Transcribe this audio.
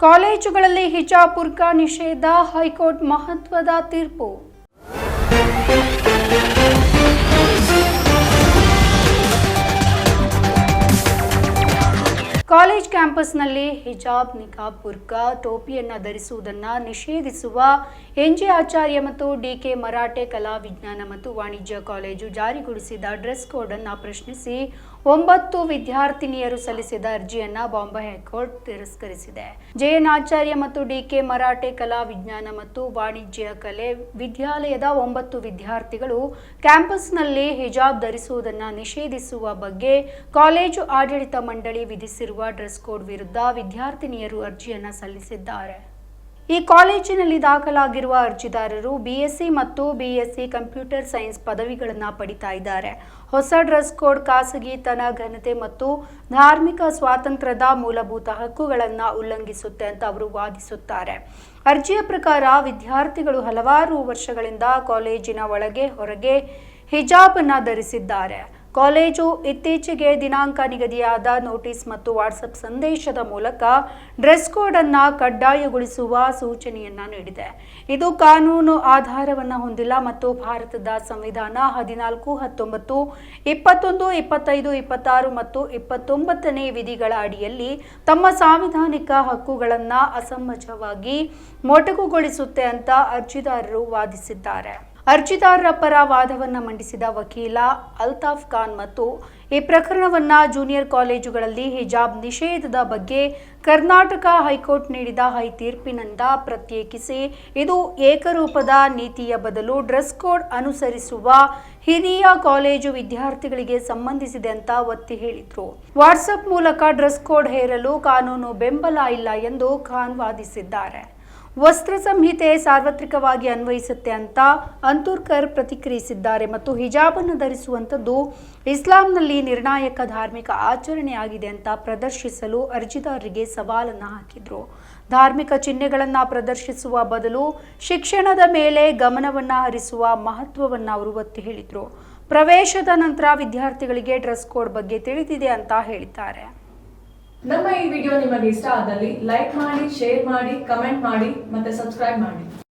ಕಾಲೇಜುಗಳಲ್ಲಿ ಹಿಜಾಬ್ ಬುರ್ಕಾ ನಿಷೇಧ, ಹೈಕೋರ್ಟ್ ಮಹತ್ವದ ತೀರ್ಪು. ಕಾಲೇಜ್ ಕ್ಯಾಂಪಸ್ನಲ್ಲಿ ಹಿಜಾಬ್, ನಿಕಾಬ್, ಬುರ್ಕಾ, ಟೋಪಿಯನ್ನು ಧರಿಸುವುದನ್ನು ನಿಷೇಧಿಸುವ ಎನ್ಜೆ ಆಚಾರ್ಯ ಮತ್ತು ಡಿಕೆ ಮರಾಠೆ ಕಲಾ ವಿಜ್ಞಾನ ಮತ್ತು ವಾಣಿಜ್ಯ ಕಾಲೇಜು ಜಾರಿಗೊಳಿಸಿದ ಡ್ರೆಸ್ ಕೋಡ್ ಅನ್ನು ಪ್ರಶ್ನಿಸಿ 9 ವಿದ್ಯಾರ್ಥಿನಿಯರು ಸಲ್ಲಿಸಿದ ಅರ್ಜಿಯನ್ನು ಬಾಂಬೆ ಹೈಕೋರ್ಟ್ ತಿರಸ್ಕರಿಸಿದೆ. ಜೆಎನ್ ಆಚಾರ್ಯ ಮತ್ತು ಡಿಕೆ ಮರಾಠೆ ಕಲಾ ವಿಜ್ಞಾನ ಮತ್ತು ವಾಣಿಜ್ಯ ಕಲೆ ವಿದ್ಯಾಲಯದ 9 ವಿದ್ಯಾರ್ಥಿಗಳು ಕ್ಯಾಂಪಸ್ನಲ್ಲಿ ಹಿಜಾಬ್ ಧರಿಸುವುದನ್ನು ನಿಷೇಧಿಸುವ ಬಗ್ಗೆ ಕಾಲೇಜು ಆಡಳಿತ ಮಂಡಳಿ ವಿಧಿಸಿರುವ ಡ್ರೆಸ್ ಕೋಡ್ ವಿರುದ್ಧ ವಿದ್ಯಾರ್ಥಿನಿಯರು ಅರ್ಜಿಯನ್ನು ಸಲ್ಲಿಸಿದ್ದಾರೆ. ಈ ಕಾಲೇಜಿನಲ್ಲಿ ದಾಖಲಾಗಿರುವ ಅರ್ಜಿದಾರರು ಬಿಎಸ್ಸಿ ಮತ್ತು ಬಿಎಸ್ಸಿ ಕಂಪ್ಯೂಟರ್ ಸೈನ್ಸ್ ಪದವಿಗಳನ್ನು ಪಡಿತಾ ಇದ್ದಾರೆ. ಹೊಸ ಡ್ರೆಸ್ ಕೋಡ್ ಖಾಸಗಿತನ, ಘನತೆ ಮತ್ತು ಧಾರ್ಮಿಕ ಸ್ವಾತಂತ್ರ್ಯದ ಮೂಲಭೂತ ಹಕ್ಕುಗಳನ್ನು ಉಲ್ಲಂಘಿಸುತ್ತೆ ಅಂತ ಅವರು ವಾದಿಸುತ್ತಾರೆ. ಅರ್ಜಿಯ ಪ್ರಕಾರ ವಿದ್ಯಾರ್ಥಿಗಳು ಹಲವಾರು ವರ್ಷಗಳಿಂದ ಕಾಲೇಜಿನ ಒಳಗೆ ಹೊರಗೆ ಹಿಜಾಬ್ ಅನ್ನು ಧರಿಸಿದ್ದಾರೆ. ಕಾಲೇಜು ಇತ್ತೀಚೆಗೆ ದಿನಾಂಕ ನಿಗದಿಯಾದ ನೋಟಿಸ್ ಮತ್ತು ವಾಟ್ಸಪ್ ಸಂದೇಶದ ಮೂಲಕ ಡ್ರೆಸ್ ಕೋಡ್ ಅನ್ನು ಕಡ್ಡಾಯಗೊಳಿಸುವ ಸೂಚನೆಯನ್ನ ನೀಡಿದೆ. ಇದು ಕಾನೂನು ಆಧಾರವನ್ನು ಹೊಂದಿಲ್ಲ ಮತ್ತು ಭಾರತದ ಸಂವಿಧಾನ 14, 19, 21, 25, 26 ಮತ್ತು 29ನೇ ವಿಧಿಗಳ ಅಡಿಯಲ್ಲಿ ತಮ್ಮ ಸಾಂವಿಧಾನಿಕ ಹಕ್ಕುಗಳನ್ನು ಅಸಮಂಜಸವಾಗಿ ಮೊಟಕುಗೊಳಿಸುತ್ತೆ ಅಂತ ಅರ್ಜಿದಾರರು ವಾದಿಸಿದ್ದಾರೆ. ಅರ್ಜಿದಾರರ ಪರ ವಾದವನ್ನು ಮಂಡಿಸಿದ ವಕೀಲ ಅಲ್ತಾಫ್ ಖಾನ್ ಮತ್ತು ಈ ಪ್ರಕರಣವನ್ನು ಜೂನಿಯರ್ ಕಾಲೇಜುಗಳಲ್ಲಿ ಹಿಜಾಬ್ ನಿಷೇಧದ ಬಗ್ಗೆ ಕರ್ನಾಟಕ ಹೈಕೋರ್ಟ್ ನೀಡಿದ ತೀರ್ಪಿನಿಂದ ಪ್ರತ್ಯೇಕಿಸಿ ಇದು ಏಕರೂಪದ ನೀತಿಯ ಬದಲು ಡ್ರೆಸ್ ಕೋಡ್ ಅನುಸರಿಸುವ ಹಿರಿಯ ಕಾಲೇಜು ವಿದ್ಯಾರ್ಥಿಗಳಿಗೆ ಸಂಬಂಧಿಸಿದೆ ಅಂತ ಒತ್ತಿ ಹೇಳಿದ್ರು. ವಾಟ್ಸಪ್ ಮೂಲಕ ಡ್ರೆಸ್ ಕೋಡ್ ಹೇರಲು ಕಾನೂನು ಬೆಂಬಲ ಇಲ್ಲ ಎಂದು ಖಾನ್ ವಾದಿಸಿದ್ದಾರೆ. ವಸ್ತ್ರ ಸಂಹಿತೆ ಸಾರ್ವತ್ರಿಕವಾಗಿ ಅನ್ವಯಿಸುತ್ತೆ ಅಂತ ಅಂತೂರ್ಕರ್ ಪ್ರತಿಕ್ರಿಯಿಸಿದ್ದಾರೆ ಮತ್ತು ಹಿಜಾಬ್ ಅನ್ನು ಧರಿಸುವಂಥದ್ದು ಇಸ್ಲಾಂನಲ್ಲಿ ನಿರ್ಣಾಯಕ ಧಾರ್ಮಿಕ ಆಚರಣೆಯಾಗಿದೆ ಅಂತ ಪ್ರದರ್ಶಿಸಲು ಅರ್ಜಿದಾರರಿಗೆ ಸವಾಲನ್ನು ಹಾಕಿದ್ರು. ಧಾರ್ಮಿಕ ಚಿಹ್ನೆಗಳನ್ನು ಪ್ರದರ್ಶಿಸುವ ಬದಲು ಶಿಕ್ಷಣದ ಮೇಲೆ ಗಮನವನ್ನು ಹರಿಸುವ ಮಹತ್ವವನ್ನು ಅವರು ಒತ್ತಿ ಹೇಳಿದ್ರು. ಪ್ರವೇಶದ ನಂತರ ವಿದ್ಯಾರ್ಥಿಗಳಿಗೆ ಡ್ರೆಸ್ ಕೋಡ್ ಬಗ್ಗೆ ತಿಳಿದಿದೆ ಅಂತ ಹೇಳಿದ್ದಾರೆ. ನಮ್ಮ ಈ ವಿಡಿಯೋ ನಿಮಗೆ ಇಷ್ಟ ಆದಲ್ಲಿ ಲೈಕ್ ಮಾಡಿ, ಶೇರ್ ಮಾಡಿ, ಕಮೆಂಟ್ ಮಾಡಿ ಮತ್ತೆ ಸಬ್ಸ್ಕ್ರೈಬ್ ಮಾಡಿ.